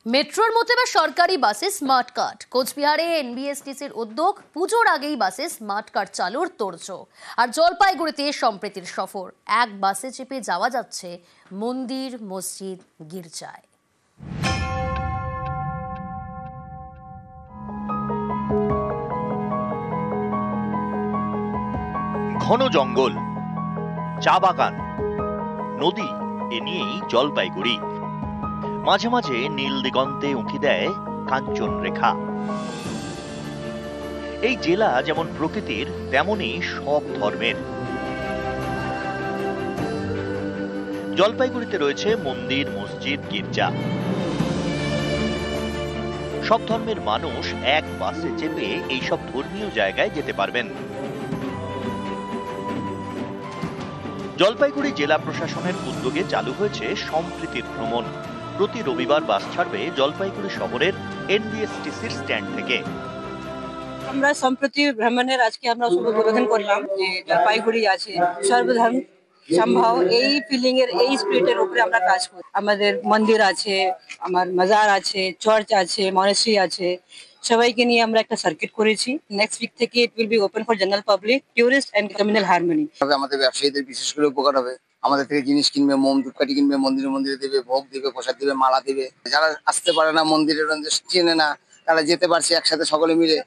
মেট্রোর মতো এবার সরকারি বাসে স্মার্ট কার্ড। কোচবিহারে এনবিএসটিসির উদ্যোগ, পুজোর আগেই বাসে স্মার্ট কার্ড চালুর তোড়জোড়। আর জলপাইগুড়িতে সম্প্রীতির সফর, এক বাসে চেপে যাওয়া যাচ্ছে মন্দির, মসজিদ, গির্জায়। ঘন জঙ্গল, চা বাগান, নদী, এ নিয়েই জলপাইগুড়ি। মাঝে মাঝে নীল দিগন্তে উঁকি দেয় কাঞ্চন রেখা। এই জেলা যেমন প্রকৃতির, তেমনি সব ধর্মের। জলপাইগুড়িতে রয়েছে মন্দির, মসজিদ, গির্জা। সব ধর্মের মানুষ এক বাসে চেপে এইসব ধর্মীয় জায়গায় যেতে পারবেন। জলপাইগুড়ি জেলা প্রশাসনের উদ্যোগে চালু হয়েছে সম্প্রীতির ভ্রমণ। প্রতি রবিবার বাস ছাড়বে জলপাইগুড়ি শহরের এনবিএসটিসির স্ট্যান্ড থেকে। আমরা সম্প্রতি ভ্রমণের আজকে আমরা শুভ উদ্বোধন করলাম যে জলপাইগুড়ি আছে সর্বধর্ম সম্ভব, এই ফিলিং এর, এই স্পিরিটের উপরে আমরা কাজ করি। আমাদের মন্দির আছে, আমার মাজার আছে, চার্চ আছে, মনেস্ট্রি আছে, সবাইকে নিয়ে আমরা একটা সার্কিট করেছি। নেক্সট উইক থেকে it will be open for general public, tourist and communal harmony. আমাদের ব্যবসায়ীদের বিশেষ করে উপকার হবে। আমাদের থেকে জিনিস কিনবে, মোম ধূপকাঠি কিনবে, মন্দিরে মন্দিরে দেবে, ভোগ দেবে, প্রসাদ দেবে, মালা দেবে। যারা আসতে পারে না, মন্দিরের চেনে না, তারা যেতে পারছে একসাথে সকলে মিলে।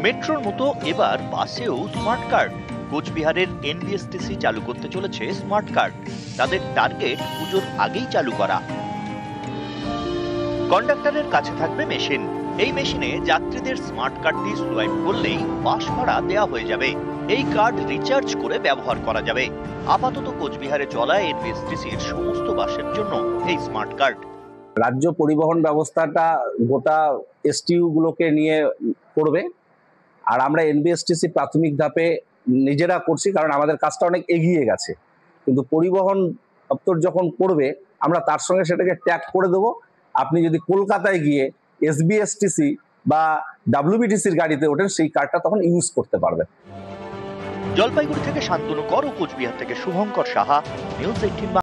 মেট্রোর মতো এবার বাসেও স্মার্ট কার্ড। কোচবিহারের এনবিএসটিসি চালু করতে চলেছে স্মার্ট কার্ড। তাদের টার্গেট পুজোর আগেই চালু করা। কন্ডাক্টরের কাছে থাকবে মেশিন। এই মেশিনে যাত্রীদের স্মার্ট কার্ডটি সোয়াইপ করলেই বাস ভাড়া দেওয়া হয়ে যাবে। এই কার্ড রিচার্জ করে ব্যবহার করা যাবে। আপাতত কোচবিহারে চলা এনবিএসটিসির সমস্ত বাসের জন্য এই স্মার্ট কার্ড। রাজ্য পরিবহন ব্যবস্থাটা গোটা এসটিইউ গুলোকে নিয়ে করবে, আর আমরা এনবিএসটিসি প্রাথমিক ধাপে নিজেরা করছি, কারণ আমাদের কাজটা অনেক এগিয়ে গেছে। কিন্তু পরিবহন দপ্তর যখন করবে, আমরা তার সঙ্গে সেটাকে ট্যাগ করে দেবো। আপনি যদি কলকাতায় গিয়ে এসবিএসটিসি বা ডাব্লিউবিটিসির গাড়িতে ওঠেন, সেই কার্ডটা তখন ইউজ করতে পারবেন। জলপাইগুড়ি থেকে শান্তনু কর ও কোচবিহার থেকে শুভঙ্কর সাহা, নিউজ 18।